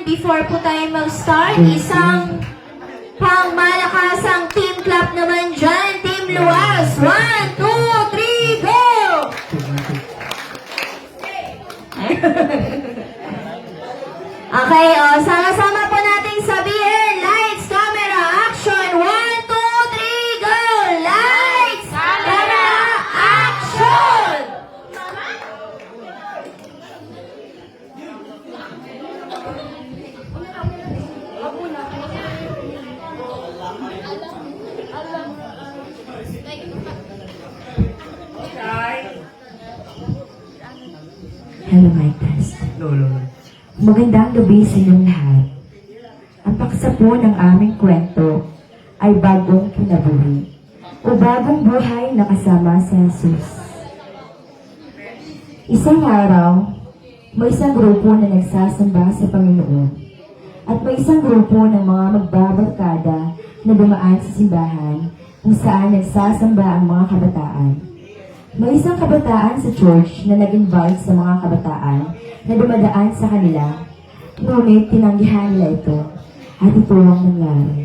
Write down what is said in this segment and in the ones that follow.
before po tayo mag-start, isang pangmalakasang team clap naman dyan. Team Luwas. 1, 2, 3, go! Okay, sama-sama po nating sabihin. Lights, camera, action. 1, 2, 3, go! Lights, camera, action! Hello, my test. Magandang gabi sa inyong lahat. Ang paksa po ng aming kwento ay bagong kinabuhi o bagong buhay na kasama sa Jesus. Isang araw, may isang grupo na nagsasamba sa Panginoon at may isang grupo ng mga magbabarkada na dumaan sa simbahan kung saan nagsasamba ang mga kabataan. May isang kabataan sa church na nag-invite sa mga kabataan na dumadaan sa kanila, ngunit tinanggihan nila ito at ito ang nangyari.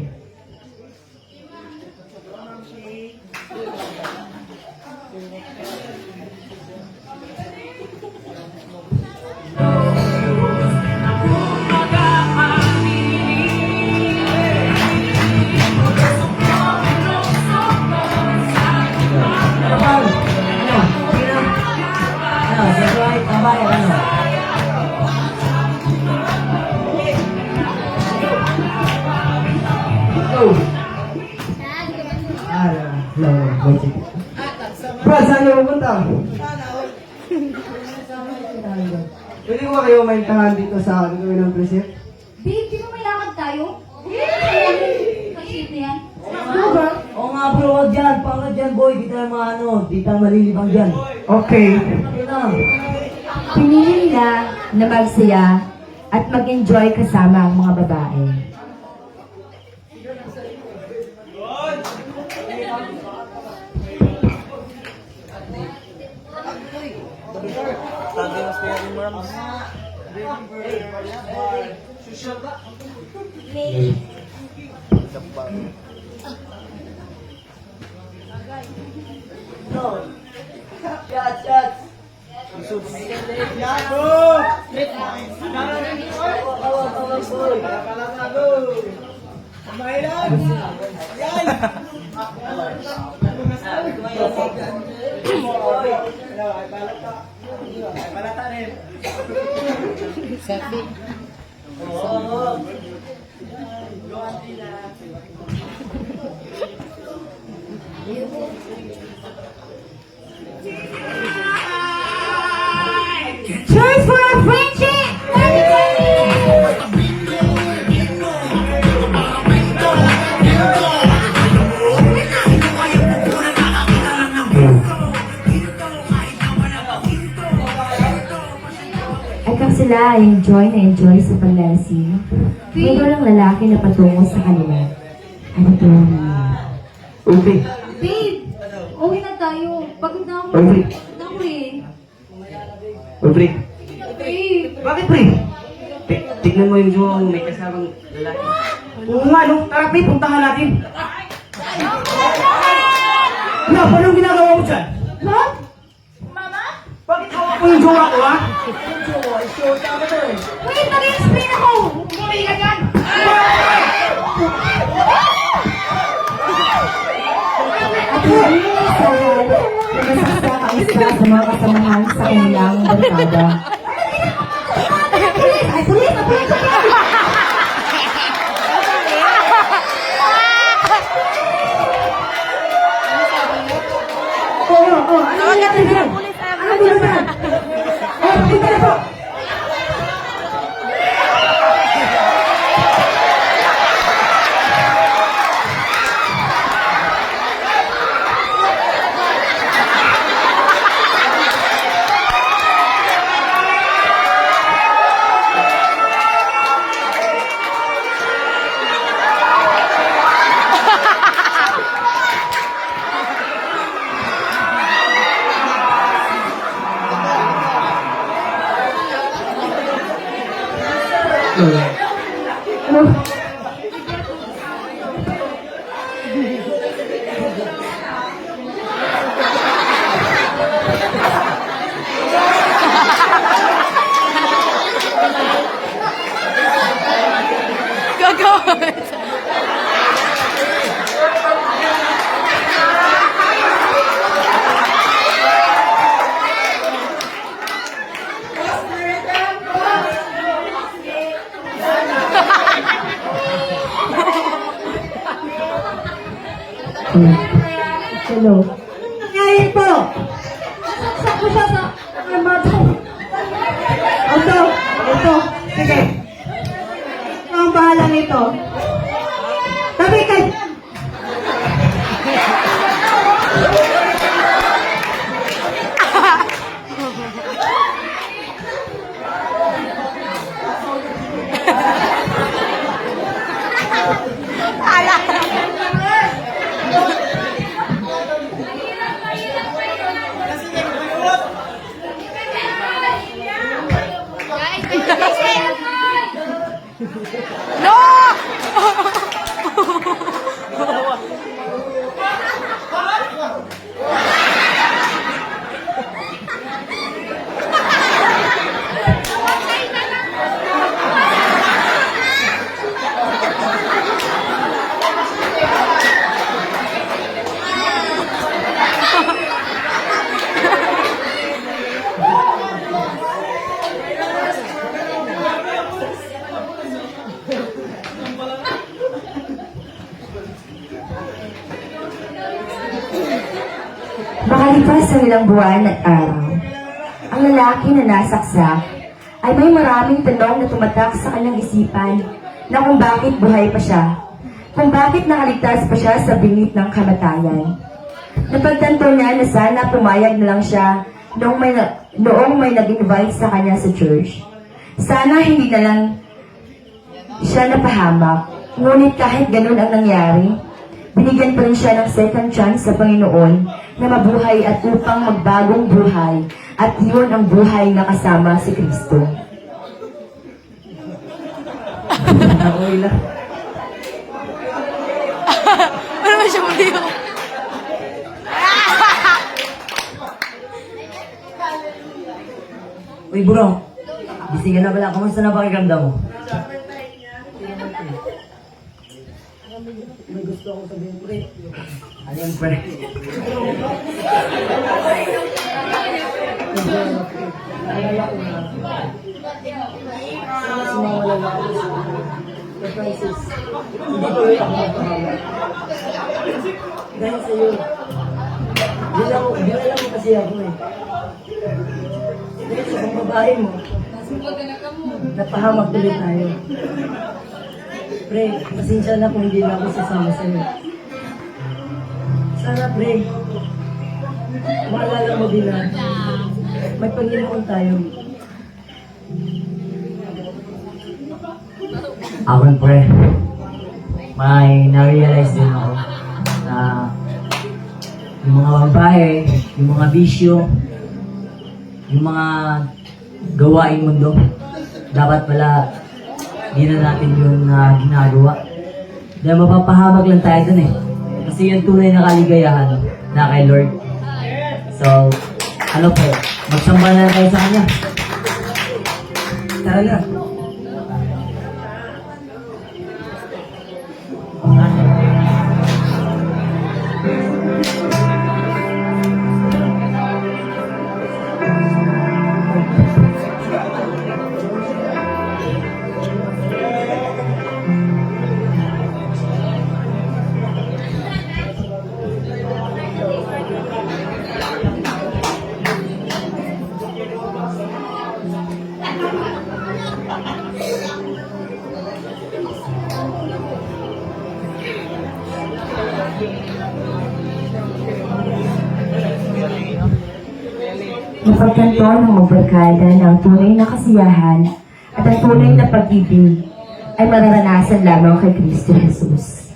Brad, saan niyo pupunta? Pwede ko ba kayo maintahan dito sa gagawin ng preset? Babe, di ba may lakad tayo? Kasi na yan. Oo nga bro, wag dyan. Pangkat dyan boy. Di tayo di tayo malilibang dyan. Okay. Okay na. Pinili nila na magsaya at mag-enjoy kasama ang mga babae. Cheers for our friendship! At kang sila ay enjoy sa panlasing, may walang lalaki na patungo sa kanila. Ano ito ang nangyari? Okay. Babe, uwi na tayo. Pagod na ako. Okay. Pagod na ako eh. Pre. Babe. Bakit pre? Tignan mo yung jowa mo, may kasamang lalaki. Oo nga, no? Tara pre, puntahan natin. Ano, anong ginagawa mo dyan? Ha? Bakit hawak mo yung jowa ko, ha? Wait, mag-explain ako! Umuwi ka dyan! At hindi nila sagad, nagsasaka ang isa sa mga kasamahan sa kanilang barkada. Ay, pulis! Ano nangyari dyan? Ano nangyari? Dito na po! Hello. Ngayon po! Sakto siya sa... Ito. Sige. Ito ang bahala nito. Tabi ka! Makalipas ang ilang buwan at araw, ang lalaki na nasaksak ay may maraming tanong na tumatak sa kanyang isipan na kung bakit buhay pa siya, kung bakit nakaligtas pa siya sa bingit ng kamatayan. Napagtanto niya na sana pumayag na lang siya noong may nag-invite sa kanya sa church. Sana hindi na lang siya napahamak, ngunit kahit ganun ang nangyari, binigyan pa rin siya ng second chance sa Panginoon na mabuhay at upang magbagong buhay at yun ang buhay na kasama si Kristo. Okay lang. Ano ba siya muli? Uy bro, gising ka na pala. Kumusta na pakiramdam mo? May gusto akong sabihin, pre. Ano yung pre? Naalala ko na. Mas mawala ako sa Francis. Hindi ko rin ako magpahawa. Dahil sa'yo, dinala mo kasi ako eh. Dahil sa mga babae mo, napahamak ulit tayo. Pre, pasensya na kung hindi na ako sasama sa'yo. Sana, pre, maalala mo din na may Panginoon tayo. Ako, pre, may na-realize din ako na yung mga babae, yung mga bisyo, yung mga gawaing mundo, dapat pala hindi na natin yung ginagawa. Dahil mapapahamak lang tayo dun eh. Kasi yung tunay na kaligayahan na kay Lord. So, ano po, magsamba na tayo sa Kanya. Tara na. Napagtanto ng magbarkada ng tunay na kasiyahan at ang tunay na pag-ibig ay mararanasan lamang kay Kristo Jesus.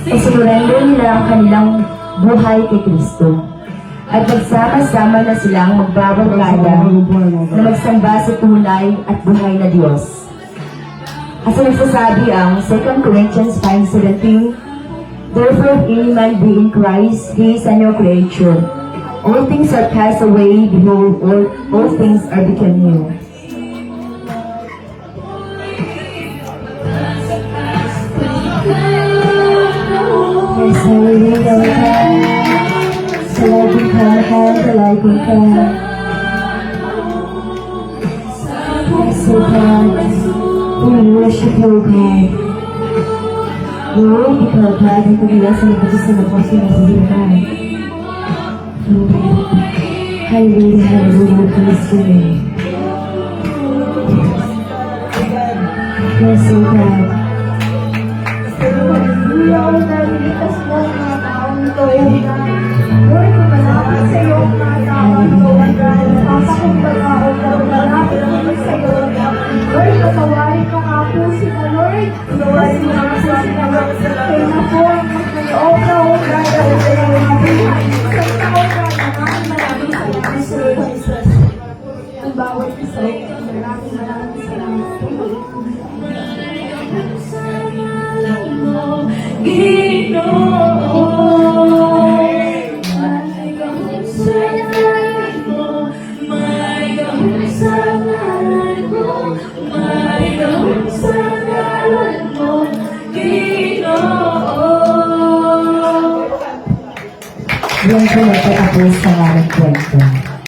Isinurrender nila ang kanilang buhay kay Kristo at magsama-sama na silang magbabarkada na magsamba sa tunay at buhay na Diyos. At nagsasabi ang 2 Corinthians 5:17, therefore, if any man be in Christ, he is a new creature. All things are passed away, behold, all things are become new. Yes, hallelujah, salagin ka, salagin ka. Yes, O God, we worship you, God. Lord, ikaw, God, ang pagkila sa nagpagisa ng puso ng buhay. Hallelujah, hallelujah, praise the Lord. Yes, O God. Hallelujah, O God, ilitas mo ang mga taong ito, O God. Lord, kumalapit sa iyo ang mga taong ito, O God. Napapakumbaga, O God, kumalapit naman sa iyo, O God. Lord, patawarin mo nga po sila, Lord. Patawarin mo nga po sila, Lord. Kaya na po ang maglaloob na, O God, dahil sa iyo ang buhay. Sa ito, O God, maraming salamat sa iyo, Jesus. Ang bawat isa, O God, maraming salamat sa iyo. Yan po nagtatapos sa aming kwento.